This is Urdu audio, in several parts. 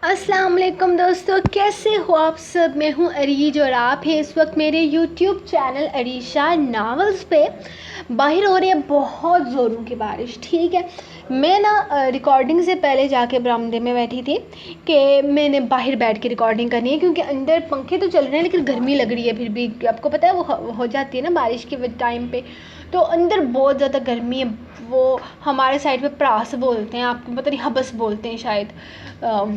السلام علیکم دوستو، کیسے ہو آپ سب؟ میں ہوں عریج اور آپ ہیں اس وقت میرے یوٹیوب چینل عریشہ ناولز پہ۔ باہر ہو رہی ہے بہت زوروں کی بارش، ٹھیک ہے۔ میں ریکارڈنگ سے پہلے جا کے برآمدے میں بیٹھی تھی کہ میں نے باہر بیٹھ کے ریکارڈنگ کرنی ہے، کیونکہ اندر پنکھے تو چل رہے ہیں لیکن گرمی لگ رہی ہے۔ پھر بھی آپ کو پتہ ہے وہ ہو جاتی ہے نا بارش کے ٹائم پہ، تو اندر بہت زیادہ گرمی ہے۔ وہ ہمارے سائڈ پہ پراس بولتے ہیں، آپ کو پتہ نہیں حبس بولتے ہیں شاید،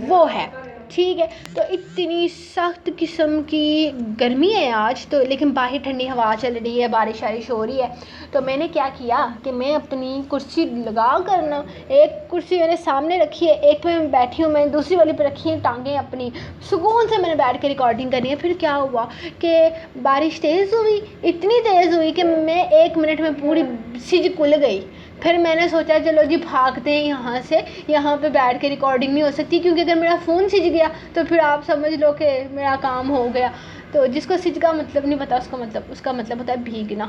وہ ہے، ٹھیک ہے۔ تو اتنی سخت قسم کی گرمی ہے آج تو، لیکن باہر ٹھنڈی ہوا چل رہی ہے، بارش وارش ہو رہی ہے۔ تو میں نے کیا کیا کہ میں اپنی کرسی لگا کر نا، ایک کرسی میں نے سامنے رکھی ہے، ایک پہ میں بیٹھی ہوں، میں نے دوسری والی پہ رکھی ہیں ٹانگیں اپنی، سکون سے میں نے بیٹھ کے ریکارڈنگ کرنی ہے۔ پھر کیا ہوا کہ بارش تیز ہوئی، اتنی تیز ہوئی کہ میں 1 منٹ میں پوری سج کھل گئی۔ پھر میں نے سوچا چلو جی بھاگتے ہیں یہاں سے، یہاں پہ بیٹھ کے ریکارڈنگ نہیں ہو سکتی، کیونکہ اگر میرا فون سج گیا تو پھر آپ سمجھ لو کہ میرا کام ہو گیا۔ تو جس کو سج کا مطلب نہیں پتا، اس کا مطلب ہوتا ہے بھیگنا۔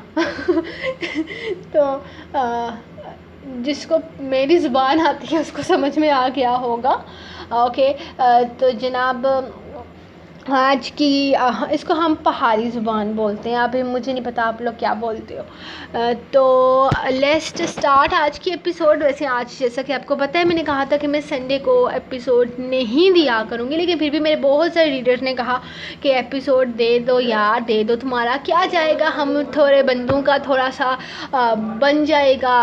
تو جس کو میری زبان آتی ہے اس کو سمجھ میں آ گیا ہوگا، اوکے۔ تو جناب آج کی اس کو ہم پہاڑی زبان بولتے ہیں، ابھی مجھے نہیں پتا آپ لوگ کیا بولتے ہو۔ تو لیٹس اسٹارٹ آج کی ایپیسوڈ۔ ویسے آج جیسا کہ آپ کو پتہ ہے میں نے کہا تھا کہ میں سنڈے کو ایپیسوڈ نہیں دیا کروں گی، لیکن پھر بھی میرے بہت سارے ریڈرز نے کہا کہ ایپیسوڈ دے دو یار، دے دو، تمہارا کیا جائے گا، ہم تھوڑے بندوں کا تھوڑا سا بن جائے گا،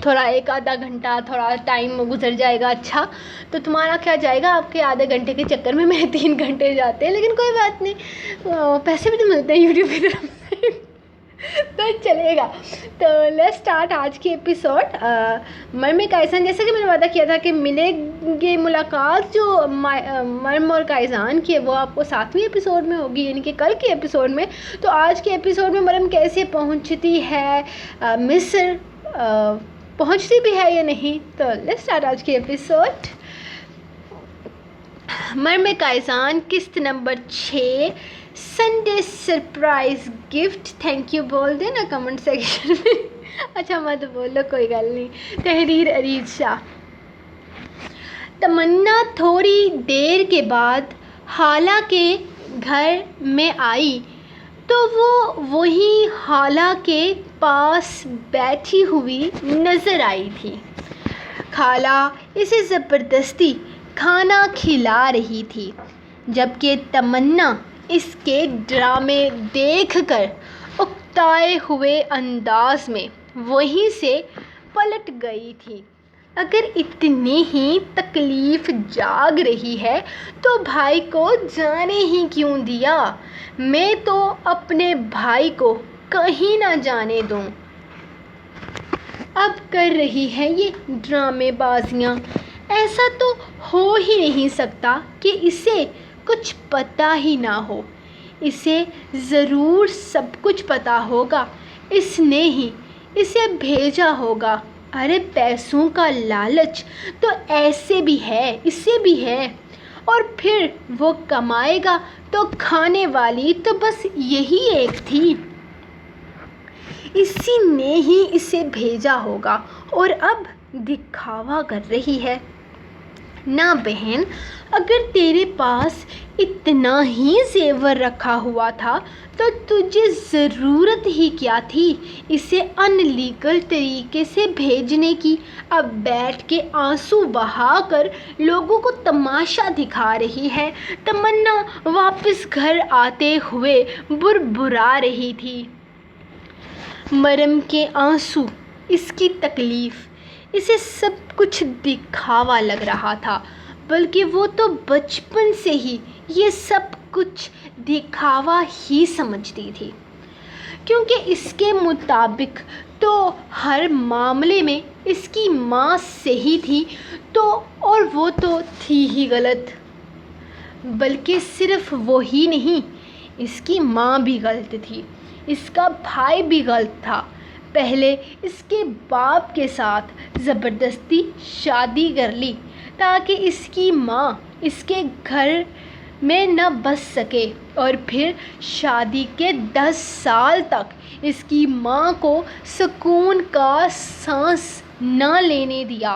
تھوڑا 1 آدھا گھنٹہ تھوڑا ٹائم گزر جائے گا، اچھا تو تمہارا کیا جائے گا، آپ کے آدھے گھنٹے کے چکر میں میرے 3 گھنٹے جاتے ہیں، لیکن کوئی بات نہیں، پیسے بھی تو ملتے ہیں یوٹیوب کی طرف سے، تو چلے گا۔ تو لیٹس اسٹارٹ آج کی ایپیسوڈ۔ مرم کائزان، جیسے کہ میں نے وعدہ کیا تھا کہ ملیں گے ملاقات جو مرم اور کائزان کی ہے وہ آپ کو 7ویں ایپیسوڈ میں ہوگی، یعنی کہ کل کی ایپیسوڈ میں۔ تو آج کے ایپیسوڈ میں مرم کیسے پہنچتی ہے مصر، پہنچتی بھی ہے یا نہیں، تو لیٹس اسٹارٹ آج کی ایپیسوڈ۔ مرم کائزان قسط number 6، Sunday surprise gift, thank you بول دے نا کمنٹ سیکشن میں، اچھا مت بولو کوئی گل نہیں۔ تحریر عریض شاہ۔ تمنا تھوڑی دیر کے بعد خالہ کے گھر میں آئی تو وہ وہی خالہ کے پاس بیٹھی ہوئی نظر آئی تھی۔ خالہ اسے زبردستی کھانا کھلا رہی تھی، جبکہ تمنا اس کے ڈرامے دیکھ کر اکتائے ہوئے انداز میں وہیں سے پلٹ گئی تھی۔ اگر اتنی ہی تکلیف جاگ رہی ہے تو بھائی کو جانے ہی کیوں دیا؟ میں تو اپنے بھائی کو کہیں نہ جانے دوں۔ اب کر رہی ہے یہ ڈرامے بازیاں، ایسا تو ہو ہی نہیں سکتا کہ اسے کچھ پتہ ہی نہ ہو۔ اسے ضرور سب کچھ پتہ ہوگا، اس نے ہی اسے بھیجا ہوگا۔ ارے پیسوں کا لالچ تو ایسے بھی ہے، اسے بھی ہے، اور پھر وہ کمائے گا تو کھانے والی تو بس یہی ایک تھی، اسی نے ہی اسے بھیجا ہوگا، اور اب دکھاوا کر رہی ہے۔ نہ بہن، اگر تیرے پاس اتنا ہی زیور رکھا ہوا تھا تو تجھے ضرورت ہی کیا تھی اسے ان لیگل طریقے سے بھیجنے کی؟ اب بیٹھ کے آنسو بہا کر لوگوں کو تماشا دکھا رہی ہے۔ تمنا واپس گھر آتے ہوئے بربرا رہی تھی۔ مرم کے آنسو، اس کی تکلیف، اسے سب کچھ دکھاوا لگ رہا تھا، بلکہ وہ تو بچپن سے ہی یہ سب کچھ دکھاوا ہی سمجھتی تھی، کیونکہ اس کے مطابق تو ہر معاملے میں اس کی ماں صحیح تھی، تو اور وہ تو تھی ہی غلط۔ بلکہ صرف وہی نہیں، اس کی ماں بھی غلط تھی، اس کا بھائی بھی غلط تھا۔ پہلے اس کے باپ کے ساتھ زبردستی شادی کر لی تاکہ اس کی ماں اس کے گھر میں نہ بس سکے، اور پھر شادی کے 10 سال تک اس کی ماں کو سکون کا سانس نہ لینے دیا۔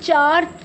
4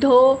2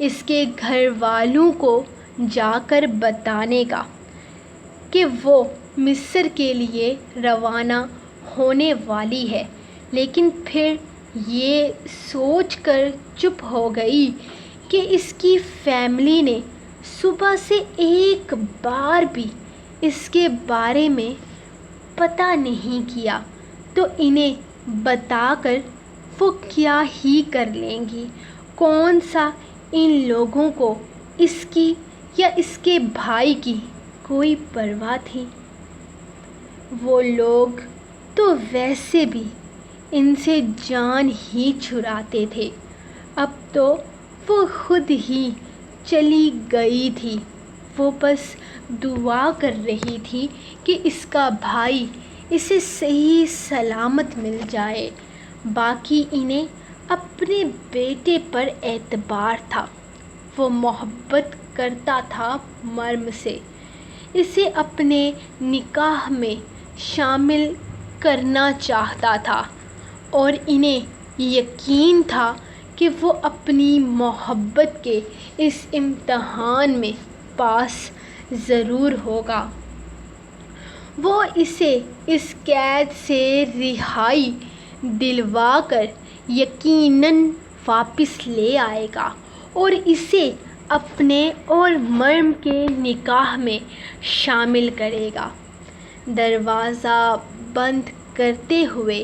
اس کے گھر والوں کو جا کر بتانے کا کہ وہ مصر کے لیے روانہ ہونے والی ہے، لیکن پھر یہ سوچ کر چپ ہو گئی کہ اس کی فیملی نے صبح سے ایک بار بھی اس کے بارے میں پتہ نہیں کیا، تو انہیں بتا کر وہ کیا ہی کر لیں گی۔ کون سا ان لوگوں کو اس کی یا اس کے بھائی کی کوئی پرواہ تھی؟ وہ لوگ تو ویسے بھی ان سے جان ہی چھڑاتے تھے، اب تو وہ خود ہی چلی گئی تھی۔ وہ بس دعا کر رہی تھی کہ اس کا بھائی اسے صحیح سلامت مل جائے، باقی انہیں اپنے بیٹے پر اعتبار تھا۔ وہ محبت کرتا تھا مریم سے، اسے اپنے نکاح میں شامل کرنا چاہتا تھا، اور انہیں یقین تھا کہ وہ اپنی محبت کے اس امتحان میں پاس ضرور ہوگا۔ وہ اسے اس قید سے رہائی دلوا کر یقیناً واپس لے آئے گا اور اسے اپنے اور مریم کے نکاح میں شامل کرے گا۔ دروازہ بند کرتے ہوئے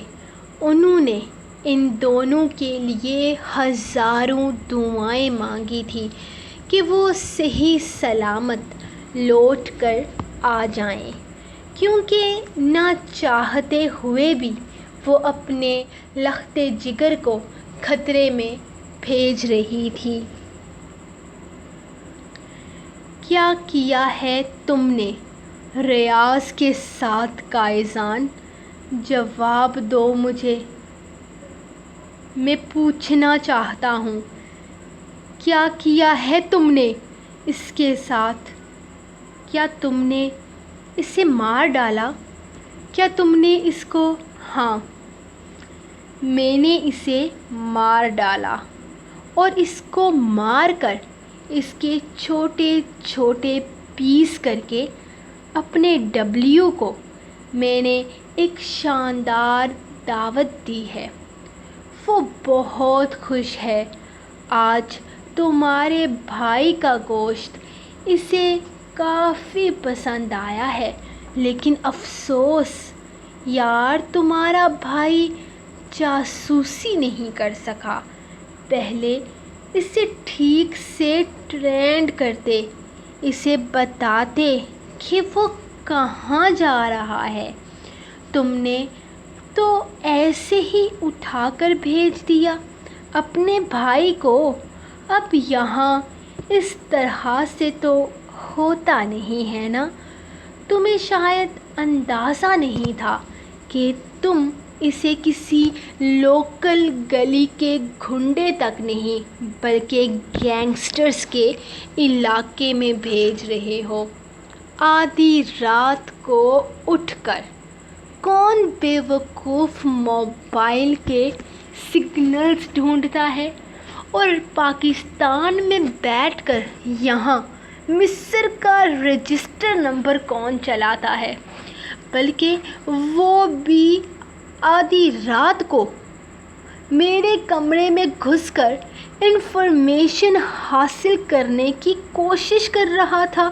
انہوں نے ان دونوں کے لیے ہزاروں دعائیں مانگی تھیں کہ وہ صحیح سلامت لوٹ کر آ جائیں، کیونکہ نہ چاہتے ہوئے بھی وہ اپنے لخت جگر کو خطرے میں بھیج رہی تھی۔ کیا کیا ہے تم نے ریاض کے ساتھ قائزان؟ جواب دو مجھے، میں پوچھنا چاہتا ہوں، کیا کیا ہے تم نے اس کے ساتھ؟ کیا تم نے اسے مار ڈالا؟ کیا تم نے اس کو؟ ہاں، میں نے اسے مار ڈالا، اور اس کو مار کر اس کے چھوٹے چھوٹے پیس کر کے اپنے ڈبلیو کو میں نے ایک شاندار دعوت دی ہے۔ وہ بہت خوش ہے۔ آج تمہارے بھائی کا گوشت اسے کافی پسند آیا ہے، لیکن افسوس یار، تمہارا بھائی جاسوسی نہیں کر سکا۔ پہلے اسے ٹھیک سے ٹرینڈ کرتے، اسے بتاتے کہ وہ کہاں جا رہا ہے، تم نے تو ایسے ہی اٹھا کر بھیج دیا اپنے بھائی کو۔ اب یہاں اس طرح سے تو ہوتا نہیں ہے نا؟ تمہیں شاید اندازہ نہیں تھا کہ تم اسے کسی لوکل گلی کے گھنڈے تک نہیں بلکہ گینگسٹرز کے علاقے میں بھیج رہے ہو۔ آدھی رات کو اٹھ کر کون بے وقوف موبائل کے سگنلز ڈھونڈتا ہے اور پاکستان میں بیٹھ کر یہاں مصر کا رجسٹر نمبر کون چلاتا ہے، بلکہ وہ بھی آدھی رات کو میرے کمرے میں گھس کر انفارمیشن حاصل کرنے کی کوشش کر رہا تھا،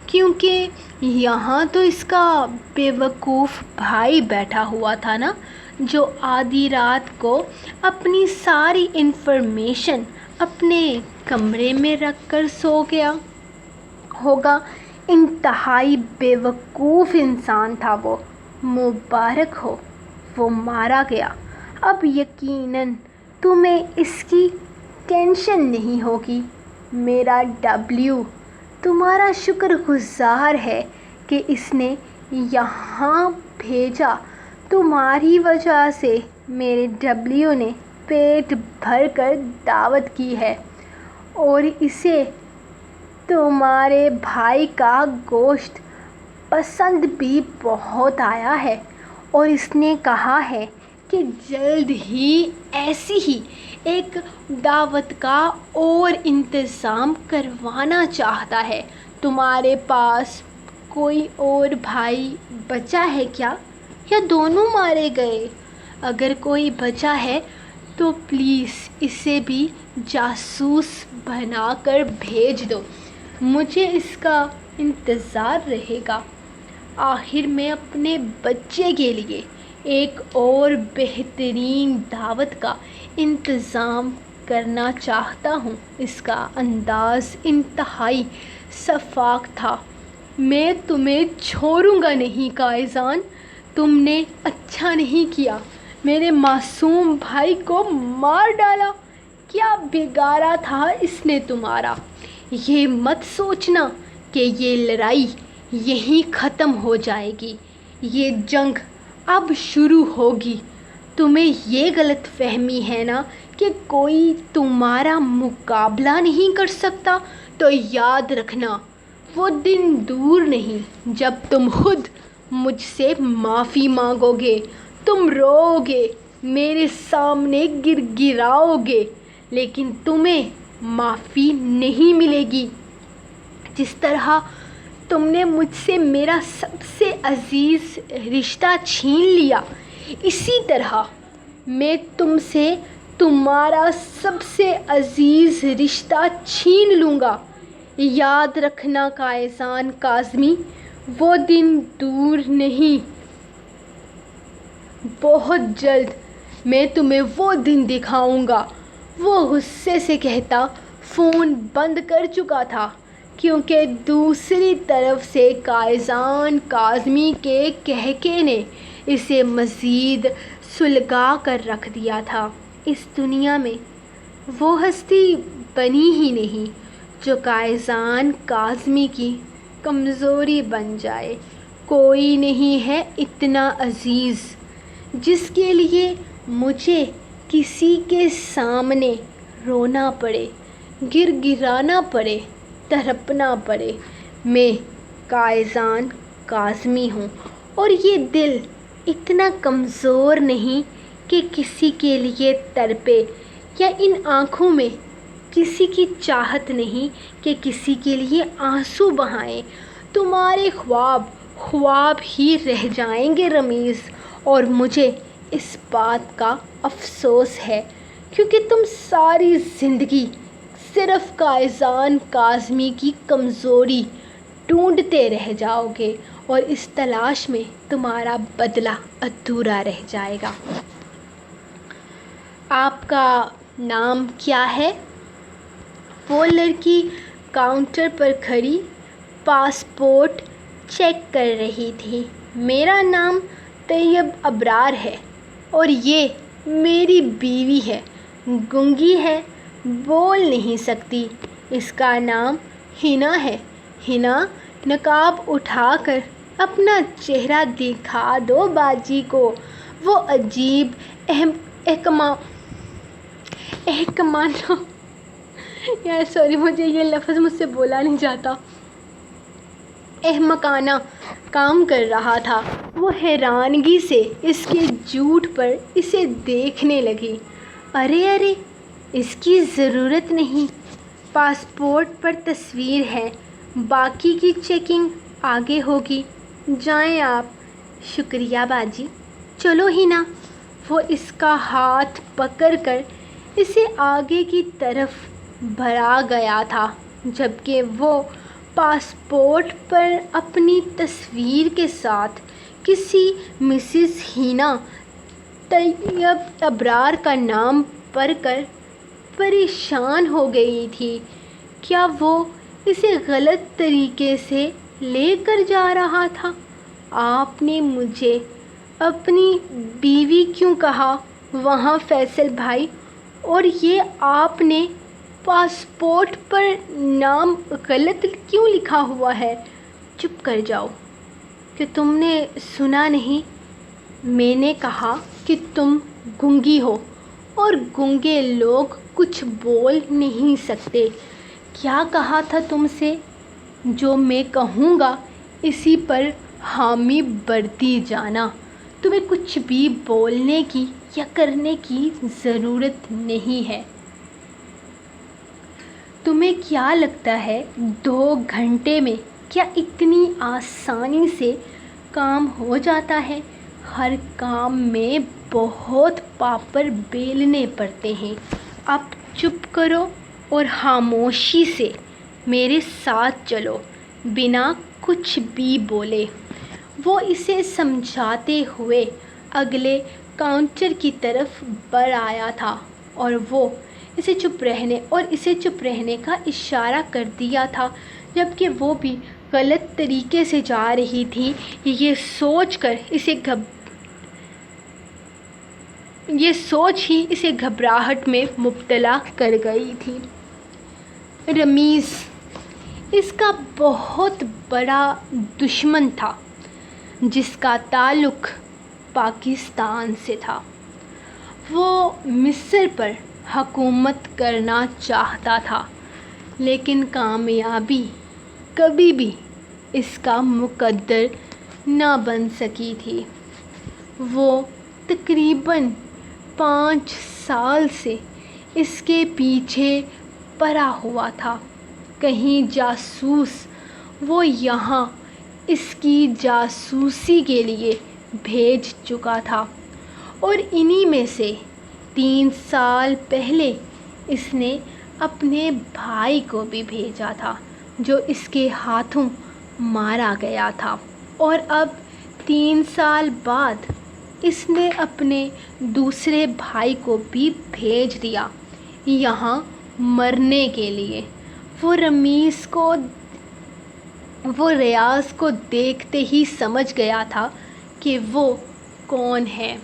کیونکہ یہاں تو اس کا بے وقوف بھائی بیٹھا ہوا تھا نا، جو آدھی رات کو اپنی ساری انفارمیشن اپنے کمرے میں رکھ کر سو گیا ہوگا۔ انتہائی بے وقوف انسان تھا وہ، مبارک ہو، وہ مارا گیا۔ اب یقیناً تمہیں اس کی ٹینشن نہیں ہوگی۔ میرا ڈبلیو تمہارا شکر گزار ہے کہ اس نے یہاں بھیجا۔ تمہاری وجہ سے میرے ڈبلیو نے پیٹ بھر کر دعوت کی ہے، اور اسے تمہارے بھائی کا گوشت پسند بھی بہت آیا ہے، اور اس نے کہا ہے کہ جلد ہی ایسی ہی ایک دعوت کا اور انتظام کروانا چاہتا ہے۔ تمہارے پاس کوئی اور بھائی بچا ہے کیا، یا دونوں مارے گئے؟ اگر کوئی بچا ہے تو پلیز اسے بھی جاسوس بنا کر بھیج دو، مجھے اس کا انتظار رہے گا۔ آخر میں اپنے بچے کے لیے ایک اور بہترین دعوت کا انتظام کرنا چاہتا ہوں۔ اس کا انداز انتہائی شفاف تھا۔ میں تمہیں چھوڑوں گا نہیں قائزان، تم نے اچھا نہیں کیا، میرے معصوم بھائی کو مار ڈالا۔ کیا بگاڑا تھا اس نے تمہارا؟ یہ مت سوچنا کہ یہ لڑائی یہیں ختم ہو جائے گی، یہ جنگ اب شروع ہوگی۔ تمہیں یہ غلط فہمی ہے نا کہ کوئی تمہارا مقابلہ نہیں کر سکتا، تو یاد رکھنا وہ دن دور نہیں جب تم خود مجھ سے معافی مانگو گے۔ تم رو گے، میرے سامنے گر گراؤ گے، لیکن تمہیں معافی نہیں ملے گی۔ جس طرح تم نے مجھ سے میرا سب سے عزیز رشتہ چھین لیا، اسی طرح میں تم سے تمہارا سب سے عزیز رشتہ چھین لوں گا۔ یاد رکھنا قائزان کاظمی، وہ دن دور نہیں، بہت جلد میں تمہیں وہ دن دکھاؤں گا۔ وہ غصے سے کہتا فون بند کر چکا تھا، کیونکہ دوسری طرف سے قائزان کاظمی کے کہکے نے اسے مزید سلگا کر رکھ دیا تھا۔ اس دنیا میں وہ ہستی بنی ہی نہیں جو قائزان کاظمی کی کمزوری بن جائے۔ کوئی نہیں ہے اتنا عزیز جس کے لیے مجھے کسی کے سامنے رونا پڑے، گر گرانا پڑے، تڑپنا پڑے۔ میں قائزان کاظمی ہوں، اور یہ دل اتنا کمزور نہیں کہ کسی کے لیے تڑپے، یا ان آنکھوں میں کسی کی چاہت نہیں کہ کسی کے لیے آنسو بہائیں۔ تمہارے خواب خواب ہی رہ جائیں گے رمیز، اور مجھے اس بات کا افسوس ہے، کیونکہ تم ساری زندگی صرف قائزان کاظمی کی کمزوری ڈھونڈتے رہ جاؤ گے، اور اس تلاش میں تمہارا بدلہ ادھورا رہ جائے گا۔ آپ کا نام کیا ہے؟ وہ لڑکی کاؤنٹر پر کھڑی پاسپورٹ چیک کر رہی تھی۔ میرا نام طیب ابرار ہے، اور یہ میری بیوی ہے، گونگی ہے، بول نہیں سکتی۔ اس کا نام حنا ہے۔ حنا، نقاب اٹھا کر اپنا چہرہ دکھا دو باجی کو۔ وہ عجیب مجھے یہ لفظ مجھ سے بولا نہیں جاتا، احمقانہ کام کر رہا تھا۔ وہ حیرانگی سے اس کے جھوٹ پر اسے دیکھنے لگی۔ ارے اس کی ضرورت نہیں، پاسپورٹ پر تصویر ہے، باقی کی چیکنگ آگے ہوگی، جائیں آپ۔ شکریہ باجی، چلو حنا۔ وہ اس کا ہاتھ پکڑ کر اسے آگے کی طرف بڑھا گیا تھا، جبکہ وہ پاسپورٹ پر اپنی تصویر کے ساتھ کسی مسز حنا طیب ابرار کا نام پڑھ کر پریشان ہو گئی تھی۔ کیا وہ اسے غلط طریقے سے لے کر جا رہا تھا؟ آپ نے مجھے اپنی بیوی کیوں کہا وہاں فیصل بھائی؟ اور یہ آپ نے پاسپورٹ پر نام غلط کیوں لکھا ہوا ہے؟ چپ کر جاؤ، کہ تم نے سنا نہیں؟ میں نے کہا کہ تم گونگی ہو، اور گونگے لوگ کچھ بول نہیں سکتے۔ کیا کہا تھا تم سے؟ جو میں کہوں گا اسی پر حامی بڑھتی جانا۔ تمہیں کچھ بھی بولنے کی یا کرنے کی ضرورت نہیں ہے۔ تمہیں کیا لگتا ہے 2 گھنٹے میں کیا اتنی آسانی سے کام ہو جاتا ہے؟ ہر کام میں بہت پاپڑ بیلنے پڑتے ہیں۔ اب چپ کرو اور خاموشی سے میرے ساتھ چلو، بنا کچھ بھی بولے۔ وہ اسے سمجھاتے ہوئے اگلے کاؤنٹر کی طرف بڑھ آیا تھا اور وہ اسے چپ رہنے کا اشارہ کر دیا تھا، جبکہ وہ بھی غلط طریقے سے جا رہی تھی۔ یہ سوچ ہی اسے گھبراہٹ میں مبتلا کر گئی تھی۔ رمیز اس کا بہت بڑا دشمن تھا، جس کا تعلق پاکستان سے تھا۔ وہ مصر پر حکومت کرنا چاہتا تھا، لیکن کامیابی کبھی بھی اس کا مقدر نہ بن سکی تھی۔ وہ تقریباً 5 سال سے اس کے پیچھے پڑا ہوا تھا۔ کہیں جاسوس وہ یہاں اس کی جاسوسی کے لیے بھیج چکا تھا، اور انہی میں سے 3 سال پہلے اس نے اپنے بھائی کو بھی بھیجا تھا، جو اس کے ہاتھوں مارا گیا تھا، اور اب 3 سال بعد اس نے اپنے دوسرے بھائی کو بھی بھیج دیا یہاں مرنے کے لیے۔ وہ ریاض کو دیکھتے ہی سمجھ گیا تھا کہ وہ کون ہے۔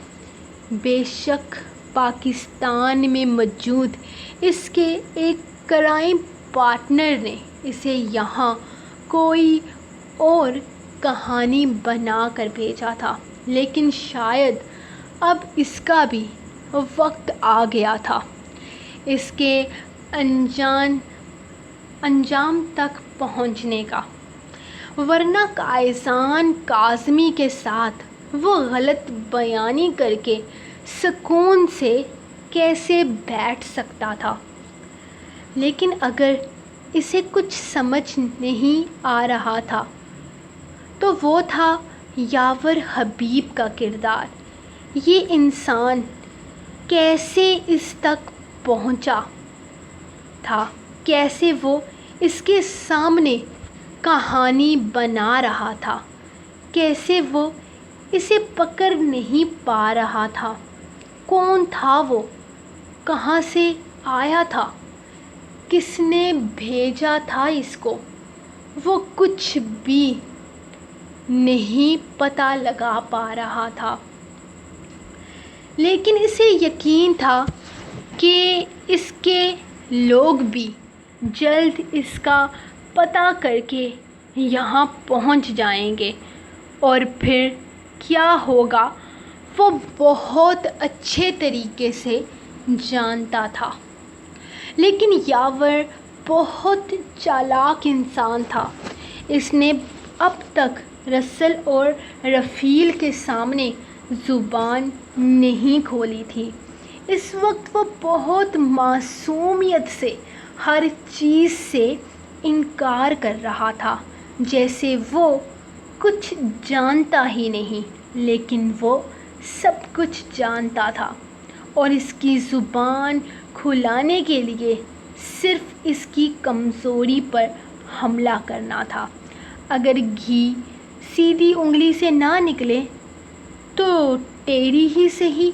بے شک پاکستان میں موجود اس کے ایک کرائم پارٹنر نے اسے یہاں کوئی اور کہانی بنا کر بھیجا تھا، لیکن شاید اب اس کا بھی وقت آ گیا تھا اس کے انجام تک پہنچنے کا، ورنہ قائصان کاظمی کے ساتھ وہ غلط بیانی کر کے سکون سے کیسے بیٹھ سکتا تھا؟ لیکن اگر اسے کچھ سمجھ نہیں آ رہا تھا تو وہ تھا یاور حبیب کا کردار۔ یہ انسان کیسے اس تک پہنچا تھا، کیسے وہ اس کے سامنے کہانی بنا رہا تھا، کیسے وہ اسے پکڑ نہیں پا رہا تھا؟ کون تھا وہ؟ کہاں سے آیا تھا؟ کس نے بھیجا تھا اس کو؟ وہ کچھ بھی نہیں پتہ لگا پا رہا تھا، لیکن اسے یقین تھا کہ اس کے لوگ بھی جلد اس کا پتہ کر کے یہاں پہنچ جائیں گے، اور پھر کیا ہوگا وہ بہت اچھے طریقے سے جانتا تھا۔ لیکن یاور بہت چالاک انسان تھا۔ اس نے اب تک رسل اور رفیل کے سامنے زبان نہیں کھولی تھی۔ اس وقت وہ بہت معصومیت سے ہر چیز سے انکار کر رہا تھا، جیسے وہ کچھ جانتا ہی نہیں، لیکن وہ سب کچھ جانتا تھا، اور اس کی زبان کھلانے کے لیے صرف اس کی کمزوری پر حملہ کرنا تھا۔ اگر گھی سیدھی انگلی سے نہ نکلے تو ٹیڑھی ہی صحیح۔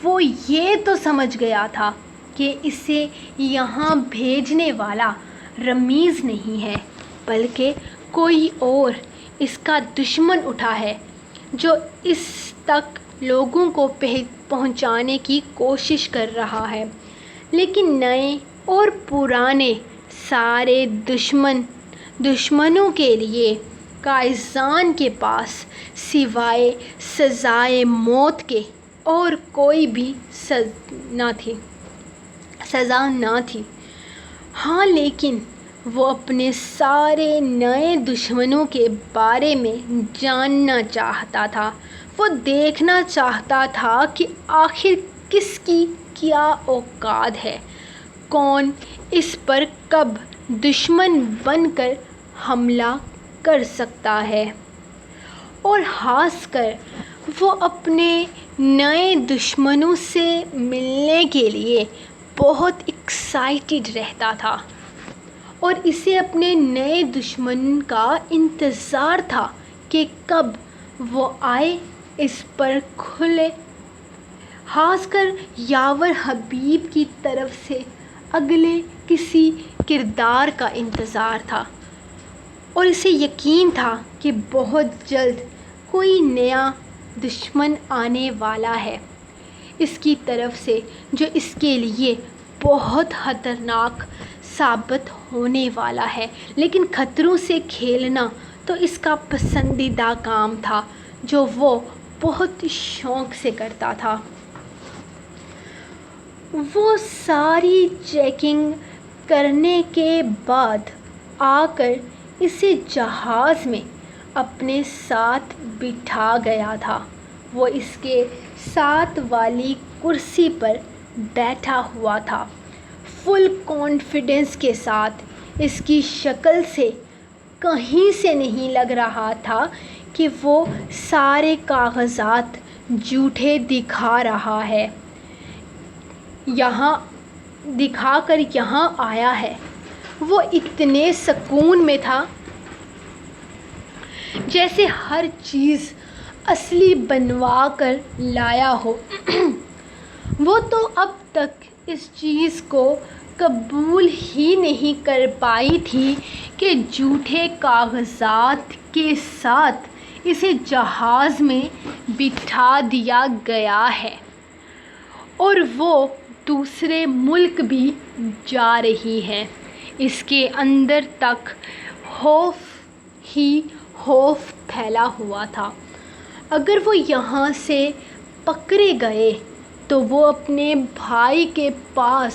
وہ یہ تو سمجھ گیا تھا کہ اسے یہاں بھیجنے والا رمیز نہیں ہے، بلکہ کوئی اور اس کا دشمن اٹھا ہے، جو اس تک لوگوں کو پہنچانے کی کوشش کر رہا ہے۔ لیکن نئے اور پرانے سارے دشمنوں کے لیے قائصان کے پاس سوائے سزائے موت کے اور کوئی بھی سزا نہ تھی۔ ہاں، لیکن وہ اپنے سارے نئے دشمنوں کے بارے میں جاننا چاہتا تھا۔ وہ دیکھنا چاہتا تھا کہ آخر کس کی کیا اوقات ہے، کون اس پر کب دشمن بن کر حملہ کر سکتا ہے، اور خاص کر وہ اپنے نئے دشمنوں سے ملنے کے لیے بہت ایکسائٹیڈ رہتا تھا، اور اسے اپنے نئے دشمن کا انتظار تھا کہ کب وہ آئے، اس پر کھلے۔ خاص کر یاور حبیب کی طرف سے اگلے کسی کردار کا انتظار تھا، اور اسے یقین تھا کہ بہت جلد کوئی نیا دشمن آنے والا ہے اس کی طرف سے، جو اس کے لیے بہت خطرناک ثابت ہونے والا ہے۔ لیکن خطروں سے کھیلنا تو اس کا پسندیدہ کام تھا، جو وہ بہت شوق سے کرتا تھا۔ وہ ساری چیکنگ کرنے کے بعد آ کر اسے جہاز میں اپنے ساتھ بٹھا گیا تھا۔ وہ اس کے ساتھ والی کرسی پر بیٹھا ہوا تھا، فل کانفیڈنس کے ساتھ۔ اس کی شکل سے کہیں سے نہیں لگ رہا تھا کہ وہ سارے کاغذات جھوٹے دکھا رہا ہے، دکھا کر یہاں آیا ہے۔ وہ اتنے سکون میں تھا جیسے ہر چیز اصلی بنوا کر لایا ہو۔ وہ تو اب تک اس چیز کو قبول ہی نہیں کر پائی تھی کہ جھوٹے کاغذات کے ساتھ اسے جہاز میں بٹھا دیا گیا ہے، اور وہ دوسرے ملک بھی جا رہی ہے۔ اس کے اندر تک خوف ہی خوف پھیلا ہوا تھا۔ اگر وہ یہاں سے پکڑے گئے تو وہ اپنے بھائی کے پاس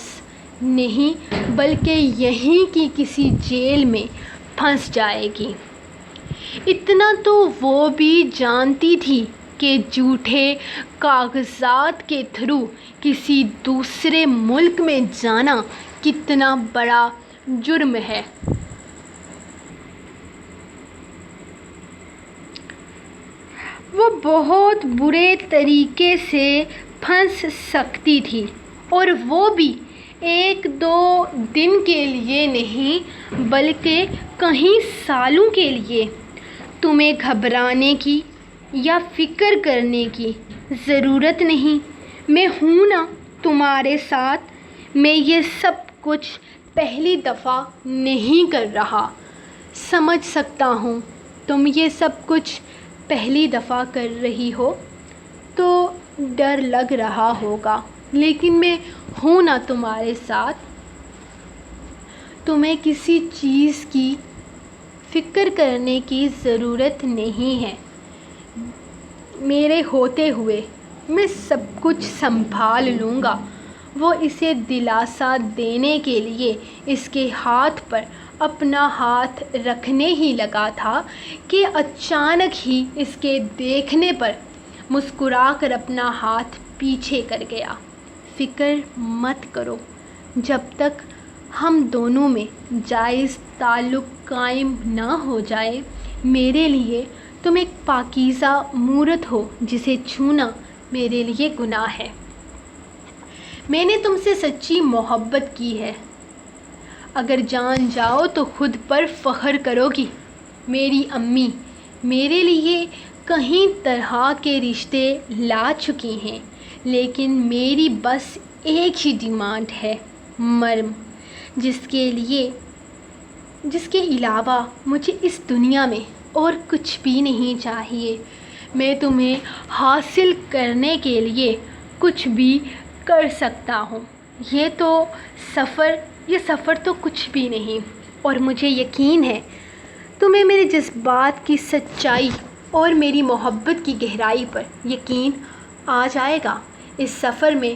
نہیں بلکہ یہیں کی کسی جیل میں پھنس جائے گی۔ اتنا تو وہ بھی جانتی تھی کہ جھوٹے کاغذات کے تھرو کسی دوسرے ملک میں جانا کتنا بڑا جرم ہے۔ وہ بہت برے طریقے سے پھنس سکتی تھی، اور وہ بھی ایک دو دن کے لیے نہیں بلکہ کئی سالوں کے لیے۔ تمہیں گھبرانے کی یا فکر کرنے کی ضرورت نہیں، میں ہوں نا تمہارے ساتھ۔ میں یہ سب کچھ پہلی دفعہ نہیں کر رہا۔ سمجھ سکتا ہوں تم یہ سب کچھ پہلی دفعہ کر رہی ہو تو ڈر لگ رہا ہوگا، لیکن میں ہوں نا تمہارے ساتھ۔ تمہیں کسی چیز کی فکر کرنے کی ضرورت نہیں ہے، میرے ہوتے ہوئے میں سب کچھ سنبھال لوں گا۔ وہ اسے دلاسا دینے کے لیے اس کے ہاتھ پر اپنا ہاتھ رکھنے ہی لگا تھا کہ اچانک ہی اس کے دیکھنے پر مسکرا کر اپنا ہاتھ پیچھے کر گیا۔ فکر مت کرو، جب تک ہم دونوں میں جائز تعلق قائم نہ ہو جائے، میرے لیے تم ایک پاکیزہ مورت ہو جسے چھونا میرے لیے گناہ ہے۔ میں نے تم سے سچی محبت کی ہے، اگر جان جاؤ تو خود پر فخر کرو گی۔ میری امی میرے لیے کئی طرح کے رشتے لا چکی ہیں، لیکن میری بس ایک ہی ڈیمانڈ ہے، مرم، جس کے علاوہ مجھے اس دنیا میں اور کچھ بھی نہیں چاہیے۔ میں تمہیں حاصل کرنے کے لیے کچھ بھی کر سکتا ہوں۔ یہ سفر تو کچھ بھی نہیں، اور مجھے یقین ہے تمہیں میرے جذبات کی سچائی اور میری محبت کی گہرائی پر یقین آ جائے گا۔ اس سفر میں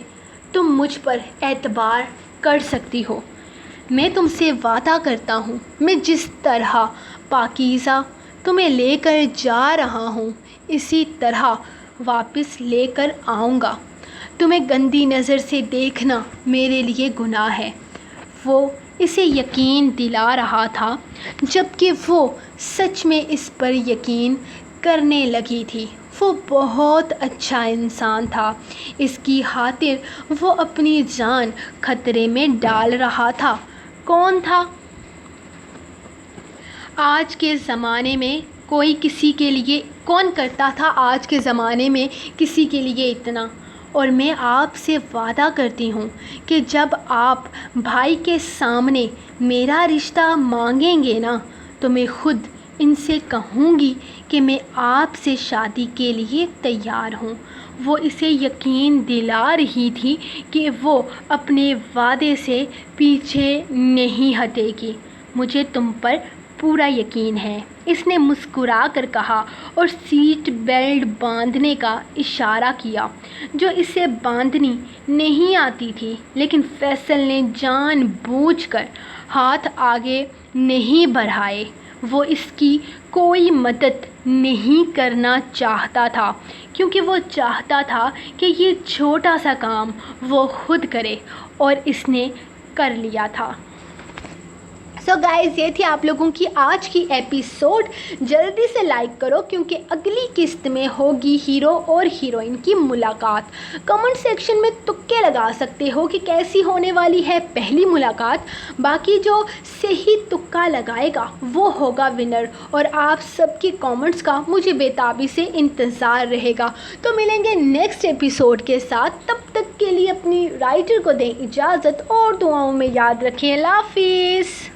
تم مجھ پر اعتبار کر سکتی ہو۔ میں تم سے وعدہ کرتا ہوں، میں جس طرح پاکیزہ تمہیں لے کر جا رہا ہوں اسی طرح واپس لے کر آؤں گا۔ تمہیں گندی نظر سے دیکھنا میرے لیے گناہ ہے۔ وہ اسے یقین دلا رہا تھا، جبکہ وہ سچ میں اس پر یقین کرنے لگی تھی۔ وہ بہت اچھا انسان تھا، اس کی خاطر وہ اپنی جان خطرے میں ڈال رہا تھا۔ کون تھا؟ آج کے زمانے میں کوئی کسی کے لیے کون کرتا تھا آج کے زمانے میں کسی کے لیے اتنا؟ اور میں آپ سے وعدہ کرتی ہوں کہ جب آپ بھائی کے سامنے میرا رشتہ مانگیں گے نا تو میں خود ان سے کہوں گی کہ میں آپ سے شادی کے لیے تیار ہوں۔ وہ اسے یقین دلا رہی تھی کہ وہ اپنے وعدے سے پیچھے نہیں ہٹے گی۔ مجھے تم پر پورا یقین ہے، اس نے مسکرا کر کہا اور سیٹ بیلٹ باندھنے کا اشارہ کیا، جو اسے باندھنی نہیں آتی تھی، لیکن فیصل نے جان بوجھ کر ہاتھ آگے نہیں بڑھائے۔ وہ اس کی کوئی مدد نہیں کرنا چاہتا تھا، کیونکہ وہ چاہتا تھا کہ یہ چھوٹا سا کام وہ خود کرے، اور اس نے کر لیا تھا۔ سو گائز، یہ تھی آپ لوگوں کی آج کی ایپیسوڈ۔ جلدی سے لائک کرو کیونکہ اگلی قسط میں ہوگی ہیرو اور ہیروئن کی ملاقات۔ کمنٹ سیکشن میں تکے لگا سکتے ہو کہ کیسی ہونے والی ہے پہلی ملاقات۔ باقی جو صحیح تکا لگائے گا وہ ہوگا ونر، اور آپ سب کی کامنٹس کا مجھے بے تابی سے انتظار رہے گا۔ تو ملیں گے نیکسٹ ایپیسوڈ کے ساتھ، تب تک کے لیے اپنی رائٹر کو دیں اجازت اور دعاؤں میں یاد رکھیں۔ اللہ حافظ۔